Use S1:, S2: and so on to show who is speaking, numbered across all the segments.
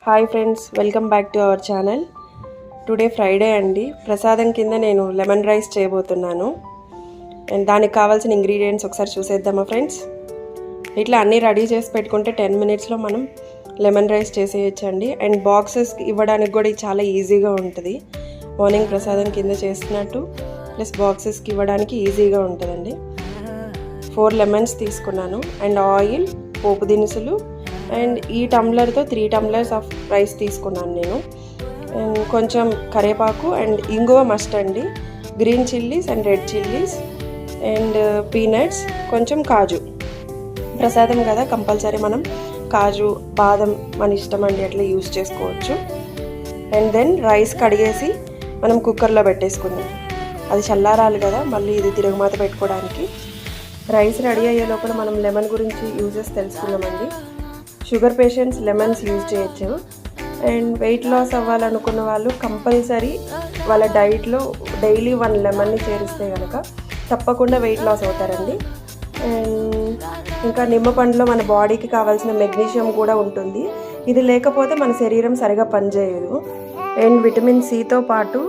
S1: Hi friends, welcome back to our channel. Today Friday అండి. ప్రసాదం కింద నేను లెమన్ రైస్ చేయబోతున్నాను. అండ్ దానికి కావాల్సిన ఇంగ్రీడియంట్స్ ఒకసారి చూసేద్దామా ఫ్రెండ్స్. ఇట్లా అన్నీ రెడీ చేసి పెట్టుకుంటే 10 minutesలో మనం లెమన్ రైస్ చేసేయచ్చండి. అండ్ బాక్సెస్ ఇవ్వడానికి కూడా ఇది చాలా ఈజీగా ఉంటుంది. మార్నింగ్ ప్రసాదం కింద చేస్తున్నట్టు ప్లస్ బాక్సెస్కి ఇవ్వడానికి ఈజీగా ఉంటుందండి. 4 lemons తీసుకున్నాను. అండ్ ఆయిల్, పోపు దినుసులు, అండ్ ఈ టంబ్లర్తో 3 tumblers ఆఫ్ రైస్ తీసుకున్నాను నేను. అండ్ కొంచెం కరివేపాకు అండ్ ఇంగువ మస్ట్ అండి, green chillies and red chillies and peanuts, కొంచెం కాజు. ప్రసాదం కదా, కంపల్సరీ మనం కాజు, బాదం మన ఇష్టం అండి, అట్లా యూజ్ చేసుకోవచ్చు. అండ్ దెన్ రైస్ కడిగేసి మనం కుక్కర్లో పెట్టేసుకుందాం. అది చల్లారాలి కదా, మళ్ళీ ఇది తిరుగుమాత పెట్టుకోవడానికి. రైస్ రెడీ అయ్యే లోపల మనం లెమన్ గురించి యూజెస్ తెలుసుకున్నామండి. షుగర్ పేషెంట్స్ లెమన్స్ యూజ్ చేయొచ్చు. అండ్ వెయిట్ లాస్ అవ్వాలనుకున్న వాళ్ళు కంపల్సరీ వాళ్ళ డైట్లో డైలీ 1 lemonni చేరిస్తే కనుక తప్పకుండా వెయిట్ లాస్ అవుతారండి. అండ్ ఇంకా నిమ్మపండులో మన బాడీకి కావాల్సిన మెగ్నీషియం కూడా ఉంటుంది. ఇది లేకపోతే మన శరీరం సరిగా పనిచేయదు. అండ్ విటమిన్ సితో పాటు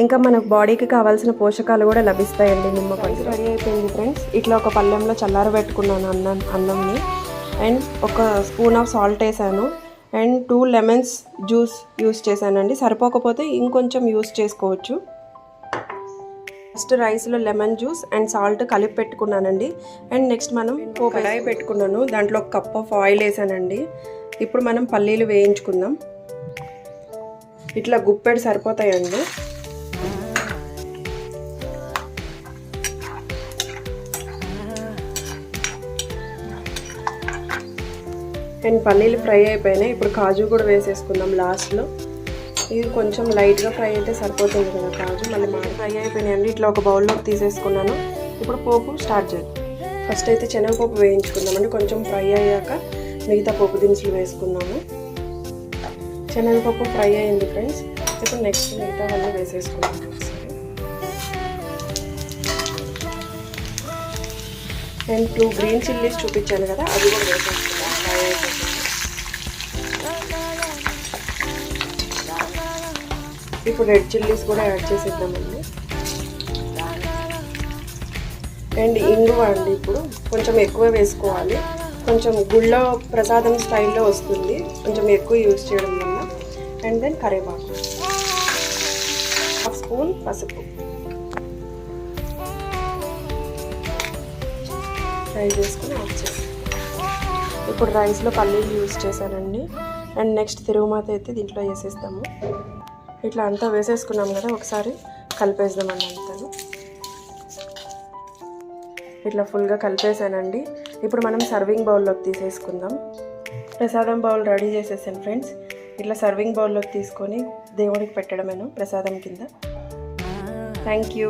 S1: ఇంకా మన బాడీకి కావాల్సిన పోషకాలు కూడా లభిస్తాయండి నిమ్మపండు. రెడీ అయిపోయింది ఫ్రెండ్స్. ఇట్లా ఒక పళ్ళెంలో చల్లారబెట్టుకున్నాను అన్నంని. అండ్ ఒక స్పూన్ ఆఫ్ సాల్ట్ వేసాను. అండ్ 2 lemons జ్యూస్ యూస్ చేశానండి. సరిపోకపోతే ఇంకొంచెం యూస్ చేసుకోవచ్చు. ఫస్ట్ రైస్లో లెమన్ జ్యూస్ అండ్ సాల్ట్ కలిపి పెట్టుకున్నానండి. అండ్ నెక్స్ట్ మనం కడాయి పెట్టుకున్నాను. దాంట్లో 1 cup ఆఫ్ ఆయిల్ వేసానండి. ఇప్పుడు మనం పల్లీలు వేయించుకుందాం. ఇట్లా గుప్పెడు సరిపోతాయండి. అండ్ పల్లీలు ఫ్రై అయిపోయినాయి. ఇప్పుడు కాజు కూడా వేసేసుకుందాం లాస్ట్లో. ఇది కొంచెం లైట్గా ఫ్రై అయితే సరిపోతుంది కదా కాజు. మళ్ళీ ఫ్రై అయిపోయినాయి అండి. ఇట్లా ఒక బౌల్లోకి తీసేసుకున్నాను. ఇప్పుడు పోపు స్టార్ట్ చేద్దాం. ఫస్ట్ అయితే శనగపప్పు వేయించుకుందామండి. కొంచెం ఫ్రై అయ్యాక మిగతా పోపు దినుసులు వేసుకున్నాము. శనగపప్పు ఫ్రై అయింది ఫ్రెండ్స్. ఇప్పుడు నెక్స్ట్ మిగతా అన్నీ వేసేసుకున్నాము. అండ్ 2 green chillies చూపించాను కదా, అది కూడా వేసేసుకున్నాం. ఫ్రై అయిపోతుంది. ఇప్పుడు రెడ్ చిల్లీస్ కూడా యాడ్ చేసేద్దామండి. అండ్ ఇంగువ అండి ఇప్పుడు కొంచెం ఎక్కువ వేసుకోవాలి. కొంచెం గుళ్ళో ప్రసాదం స్టైల్లో వస్తుంది కొంచెం ఎక్కువ యూజ్ చేయడం వల్ల. అండ్ దెన్ కరివేపాకు, 1 స్పూన్ పసుపు ఫ్రై చేసుకుని ఆఫ్ చేసి ఇప్పుడు రైస్లో పల్లీలు యూజ్ చేశానండి. అండ్ నెక్స్ట్ తిరుగుమాత అయితే దీంట్లో వేసేస్తాము. ఇట్లా అంతా వేసేసుకున్నాం కదా, ఒకసారి కలిపేద్దామండి అంతాను. ఇట్లా ఫుల్గా కలిపేసానండి. ఇప్పుడు మనం సర్వింగ్ బౌల్లోకి తీసేసుకుందాం. ప్రసాదం బౌల్ రెడీ చేసేసాను ఫ్రెండ్స్. ఇట్లా సర్వింగ్ బౌల్లోకి తీసుకొని దేవుడికి పెట్టడమేను ప్రసాదం కింద. Thank you.